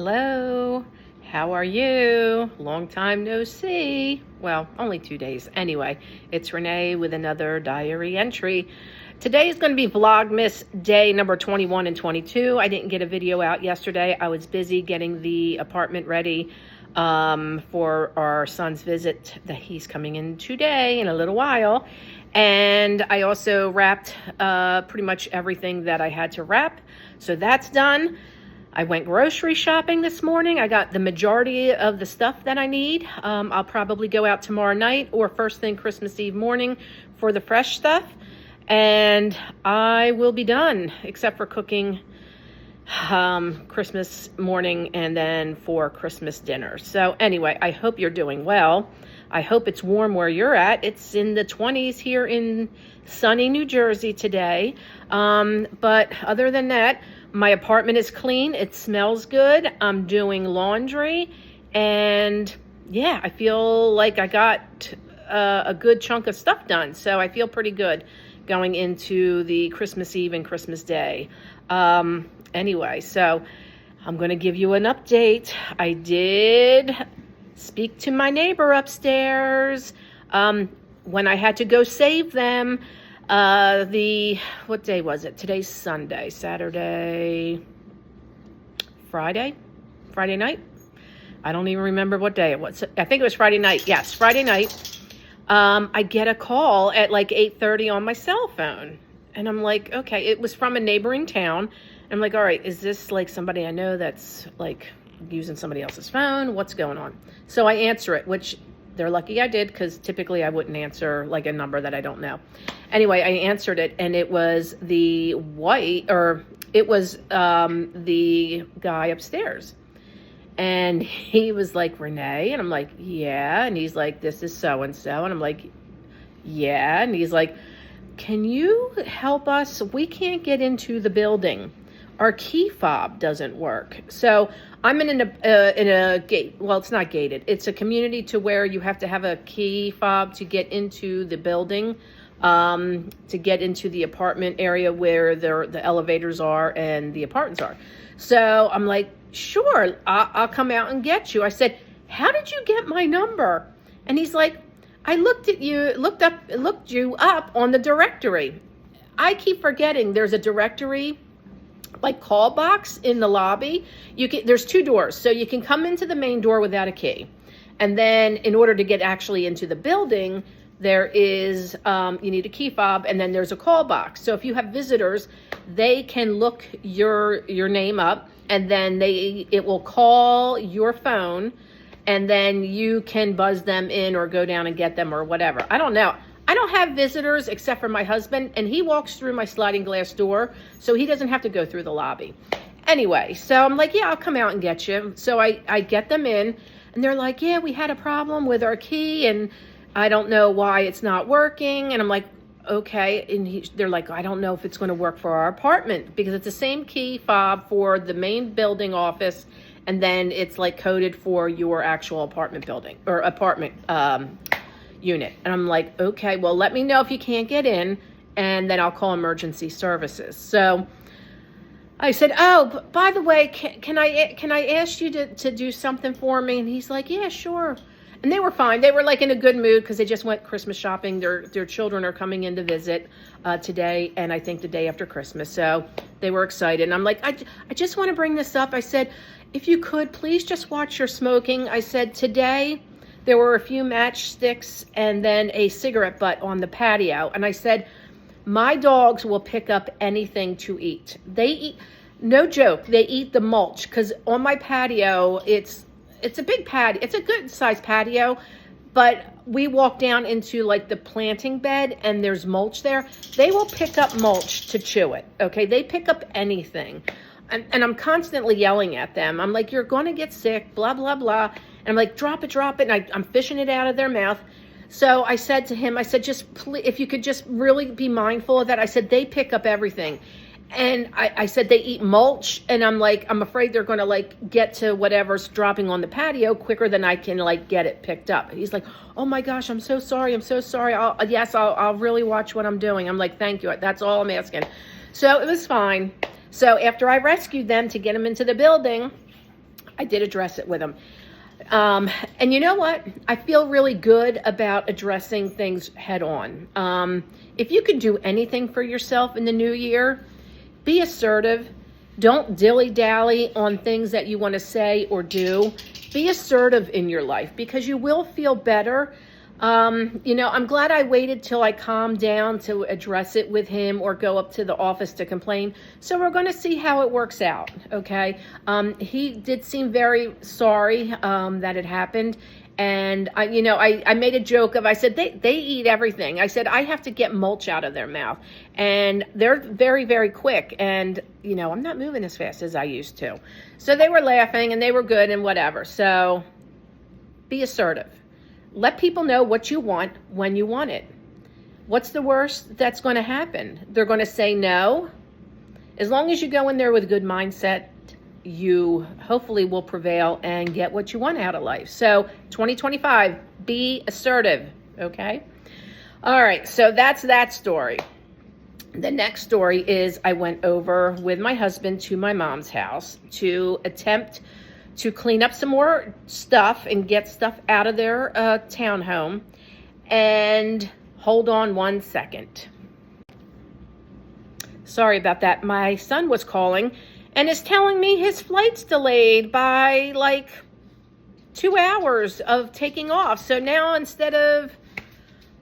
Hello, how are you? Long time no see. Well, only 2 days. Anyway, it's Renee with another diary entry. Today is going to be Vlogmas day number 21 and 22. I didn't get a video out yesterday. I was busy getting the apartment ready for our son's visit that he's coming in today in a little while. And I also wrapped pretty much everything that I had to wrap. So that's done. I went grocery shopping this morning. I got the majority of the stuff that I need. I'll probably go out tomorrow night or first thing Christmas Eve morning for the fresh stuff. And I will be done, except for cooking Christmas morning and then for Christmas dinner. So anyway, I hope you're doing well. I hope it's warm where you're at. It's in the 20s here in sunny New Jersey today. But other than that, my apartment is clean. It smells good. I'm doing laundry. And yeah, I feel like I got a good chunk of stuff done. So I feel pretty good going into the Christmas Eve and Christmas Day. Anyway, so I'm going to give you an update. I did speak to my neighbor upstairs when I had to go save them. What day was it? Today's Sunday, Saturday, Friday night. I don't even remember what day it was. I think it was Friday night. Yes, Friday night. I get a call at like 8:30 on my cell phone. And I'm like, okay, it was from a neighboring town. I'm like, all right, is this like somebody I know that's like using somebody else's phone? What's going on? So I answer it, which they're lucky I did, because typically I wouldn't answer like a number that I don't know. Anyway, I answered it, and it was the guy upstairs. And he was like, Renee? And I'm like, yeah. And he's like, this is so-and-so. And I'm like, yeah. And he's like, can you help us? We can't get into the building. Our key fob doesn't work. So I'm in a gate. Well, it's not gated. It's a community to where you have to have a key fob to get into the building, to get into the apartment area where the elevators are and the apartments are. So I'm like, sure, I'll come out and get you. I said, how did you get my number? And he's like, I looked you up on the directory. I keep forgetting there's a directory, like call box in the lobby. There's two doors, so you can come into the main door without a key. And then in order to get actually into the building, there is, you need a key fob, and then there's a call box. So if you have visitors, they can look your name up, and then it will call your phone, and then you can buzz them in or go down and get them or whatever. I don't know. I don't have visitors except for my husband, and he walks through my sliding glass door, so he doesn't have to go through the lobby. Anyway, so I'm like, yeah, I'll come out and get you. So I get them in, and they're like, yeah, we had a problem with our key, and I don't know why it's not working. And I'm like, okay. And they're like, I don't know if it's going to work for our apartment, because it's the same key fob for the main building office, and then it's like coded for your actual apartment building or apartment unit. And I'm like, okay, well, let me know if you can't get in, and then I'll call emergency services. So I said, oh, by the way, can I ask you to do something for me? And he's like, yeah, sure. And they were fine. They were like in a good mood because they just went Christmas shopping. Their children are coming in to visit today, and I think the day after Christmas. So they were excited. And I'm like, I just want to bring this up. I said, if you could, please just watch your smoking. I said, today there were a few matchsticks and then a cigarette butt on the patio. And I said, my dogs will pick up anything to eat. They eat, no joke, they eat the mulch, because on my patio, it's a big patio. It's a good sized patio, but we walk down into like the planting bed and there's mulch there. They will pick up mulch to chew it. Okay. They pick up anything. And I'm constantly yelling at them. I'm like, you're going to get sick, blah, blah, blah. And I'm like, drop it. And I'm fishing it out of their mouth. So I said to him, I said, just please, if you could just really be mindful of that. I said, they pick up everything. And I said, they eat mulch. And I'm like, I'm afraid they're going to like get to whatever's dropping on the patio quicker than I can like get it picked up. He's like, oh my gosh, I'm so sorry. I'll really watch what I'm doing. I'm like, thank you. That's all I'm asking. So it was fine. So after I rescued them to get them into the building, I did address it with him. And you know what? I feel really good about addressing things head on. If you could do anything for yourself in the new year, be assertive. Don't dilly-dally on things that you want to say or do. Be assertive in your life because you will feel better. You know, I'm glad I waited till I calmed down to address it with him or go up to the office to complain. So we're going to see how it works out, okay? He did seem very sorry that it happened. And I made a joke of, I said, they eat everything. I said, I have to get mulch out of their mouth. And they're very, very quick. And, you know, I'm not moving as fast as I used to. So they were laughing and they were good and whatever. So be assertive. Let people know what you want when you want it. What's the worst that's going to happen? They're going to say no. As long as you go in there with a good mindset, you hopefully will prevail and get what you want out of life. So 2025, be assertive, okay? All right, so that's that story. The next story is I went over with my husband to my mom's house to attempt to clean up some more stuff and get stuff out of their townhome. And hold on one second. Sorry about that. My son was calling and is telling me his flight's delayed by like 2 hours of taking off. So now instead of,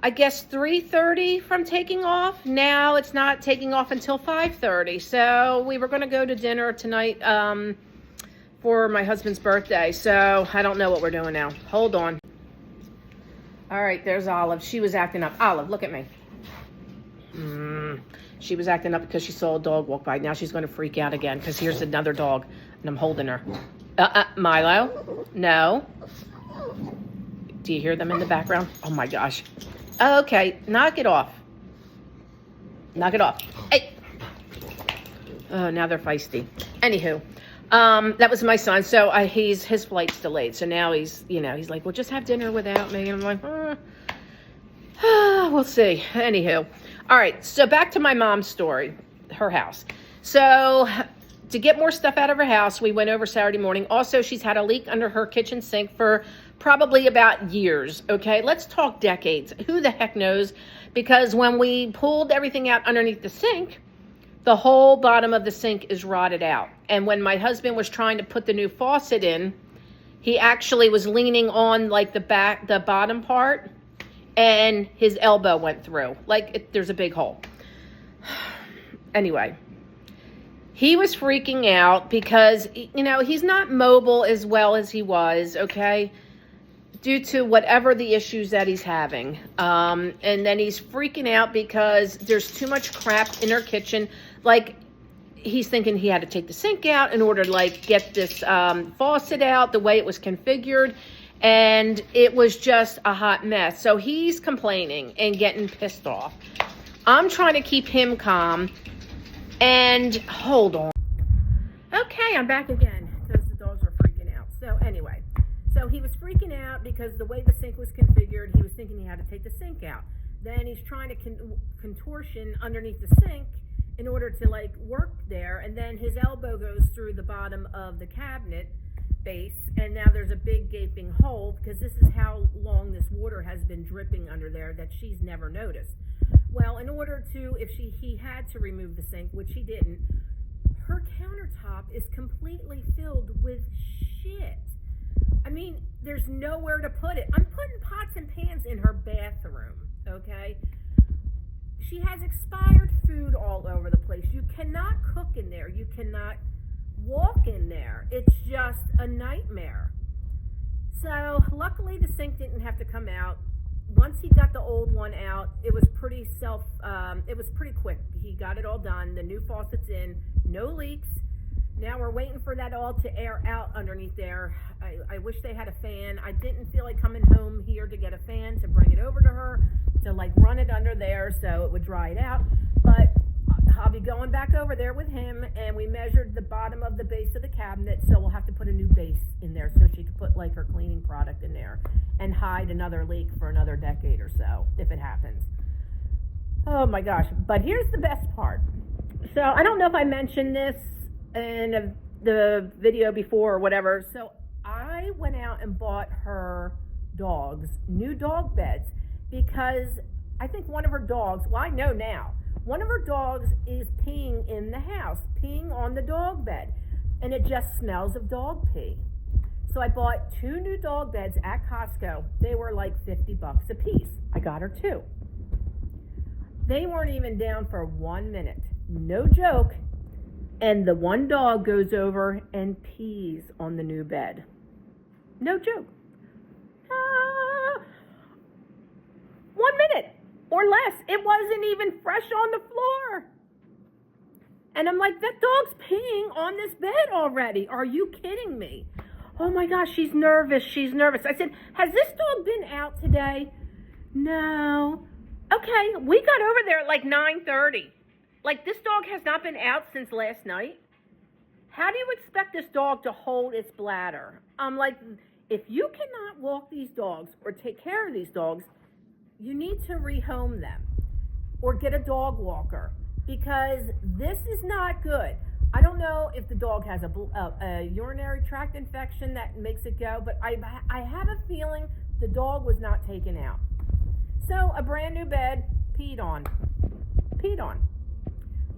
I guess, 3:30 from taking off, now it's not taking off until 5:30. So we were going to go to dinner tonight for my husband's birthday. So I don't know what we're doing now. Hold on. All right, there's Olive. She was acting up. Olive, look at me. She was acting up because she saw a dog walk by. Now she's going to freak out again because here's another dog and I'm holding her. Milo? No. Do you hear them in the background? Oh my gosh. Okay, knock it off. Knock it off. Hey. Oh, now they're feisty. Anywho, that was my son. So his flight's delayed. So now he's like, well, just have dinner without me. And I'm like, we'll see. Anywho. All right, so back to my mom's story, her house. So to get more stuff out of her house, we went over Saturday morning. Also, she's had a leak under her kitchen sink for probably about years, okay? Let's talk decades. Who the heck knows? Because when we pulled everything out underneath the sink, the whole bottom of the sink is rotted out. And when my husband was trying to put the new faucet in, he actually was leaning on like the bottom part, and his elbow went through. There's a big hole. Anyway, he was freaking out because, he's not mobile as well as he was, okay? Due to whatever the issues that he's having. And then he's freaking out because there's too much crap in our kitchen. He's thinking he had to take the sink out in order to, get this faucet out the way it was configured. And it was just a hot mess. So he's complaining and getting pissed off. I'm trying to keep him calm. And hold on. Okay, I'm back again because the dogs were freaking out. So anyway, so he was freaking out because the way the sink was configured, he was thinking he had to take the sink out. Then he's trying to contortion underneath the sink in order to work there. And then his elbow goes through the bottom of the cabinet base, and now there's a big gaping hole because this is how long this water has been dripping under there that she's never noticed. Well, in order to, if he had to remove the sink, which he didn't, her countertop is completely filled with shit. I mean, there's nowhere to put it. I'm putting pots and pans in her bathroom, okay? She has expired food all over the place. You cannot cook in there. You cannot walk in there. It's just a nightmare. So luckily the sink didn't have to come out. Once he got the old one out, it was pretty quick. He got it all done. The new faucet's in, no leaks. Now we're waiting for that all to air out underneath there. I wish they had a fan. I didn't feel like coming home here to get a fan to bring it over to her to run it under there so it would dry it out. But I'll be going back over there with him, and we measured the bottom of the base of the cabinet, so we'll have to put a new base in there so she could put her cleaning product in there and hide another leak for another decade or so if it happens. Oh my gosh. But here's the best part. So I don't know if I mentioned this in the video before or whatever. So I went out and bought her dogs new dog beds because I think one of her dogs, well, I know now, one of her dogs is peeing in the house, peeing on the dog bed, and it just smells of dog pee. So I bought 2 new dog beds at Costco. They were like $50 a piece. I got her 2. They weren't even down for 1 minute. No joke. And the one dog goes over and pees on the new bed. No joke. 1 minute or less. It wasn't even fresh on the floor. And I'm like, that dog's peeing on this bed already. Are you kidding me? Oh my gosh, she's nervous. She's nervous. I said, has this dog been out today? No. Okay, we got over there at like 9:30. Like, this dog has not been out since last night. How do you expect this dog to hold its bladder? I'm like, if you cannot walk these dogs or take care of these dogs, you need to rehome them or get a dog walker, because this is not good. I don't know if the dog has a urinary tract infection that makes it go, but I have a feeling the dog was not taken out. So a brand new bed, peed on.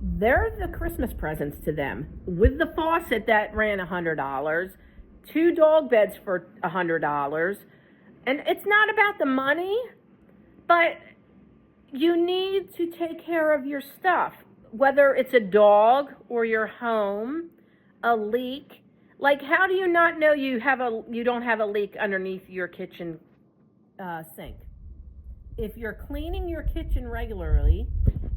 They're the Christmas presents to them. With the faucet that ran $100, 2 dog beds for $100. And it's not about the money, but you need to take care of your stuff. Whether it's a dog or your home, a leak. Like, how do you not know you don't have a leak underneath your kitchen sink? If you're cleaning your kitchen regularly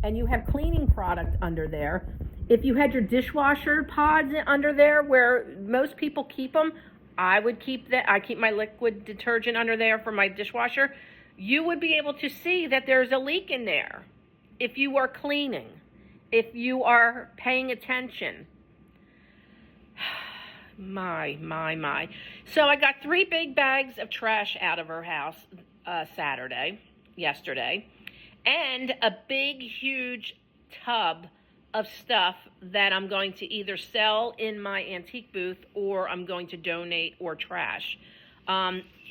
and you have cleaning product under there, if you had your dishwasher pods under there where most people keep them, I would keep that. I keep my liquid detergent under there for my dishwasher. You would be able to see that there's a leak in there if you are cleaning, if you are paying attention. My. So I got 3 big bags of trash out of her house yesterday, and a big, huge tub of stuff that I'm going to either sell in my antique booth or I'm going to donate or trash.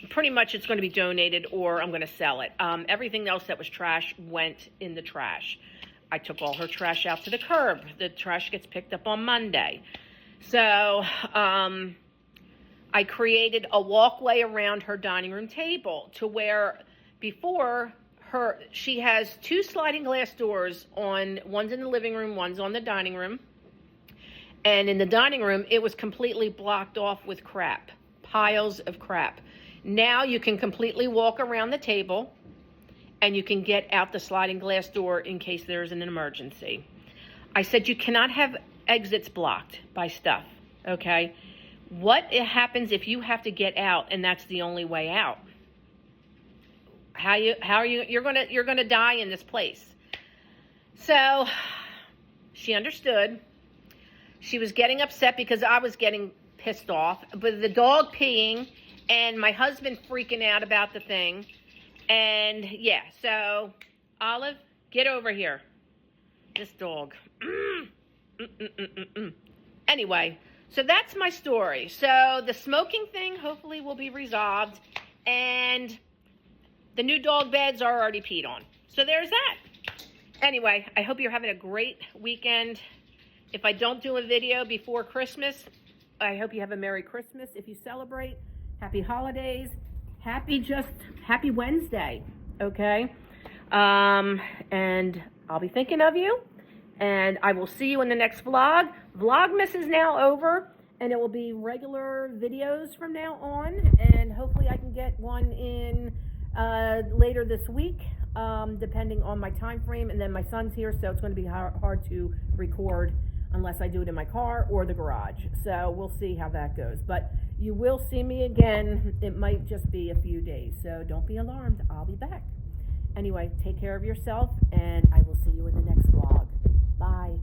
Pretty much it's going to be donated or I'm going to sell it. Everything else that was trash went in the trash. I took all her trash out to the curb. The trash gets picked up on Monday. So I created a walkway around her dining room table to where before she has 2 sliding glass doors one's in the living room, one's on the dining room. And in the dining room, it was completely blocked off with crap, piles of crap. Now you can completely walk around the table and you can get out the sliding glass door in case there's an emergency. I said you cannot have exits blocked by stuff, okay? What happens if you have to get out and that's the only way out? You're gonna die in this place. So she understood. She was getting upset because I was getting pissed off, but the dog peeing and my husband freaking out about the thing. And yeah, so Olive, get over here. This dog. Anyway, so that's my story. So the smoking thing hopefully will be resolved, and the new dog beds are already peed on. So there's that. Anyway, I hope you're having a great weekend. If I don't do a video before Christmas, I hope you have a Merry Christmas. If you celebrate, Happy Holidays. Happy Wednesday, okay? And I'll be thinking of you. And I will see you in the next vlog. VLOGMAS is now over, and it will be regular videos from now on. And hopefully I can get one in later this week, depending on my time frame. And then my son's here, so it's going to be hard to record unless I do it in my car or the garage. So we'll see how that goes. But you will see me again. It might just be a few days, so don't be alarmed. I'll be back. Anyway, take care of yourself, and I will see you in the next vlog. Bye.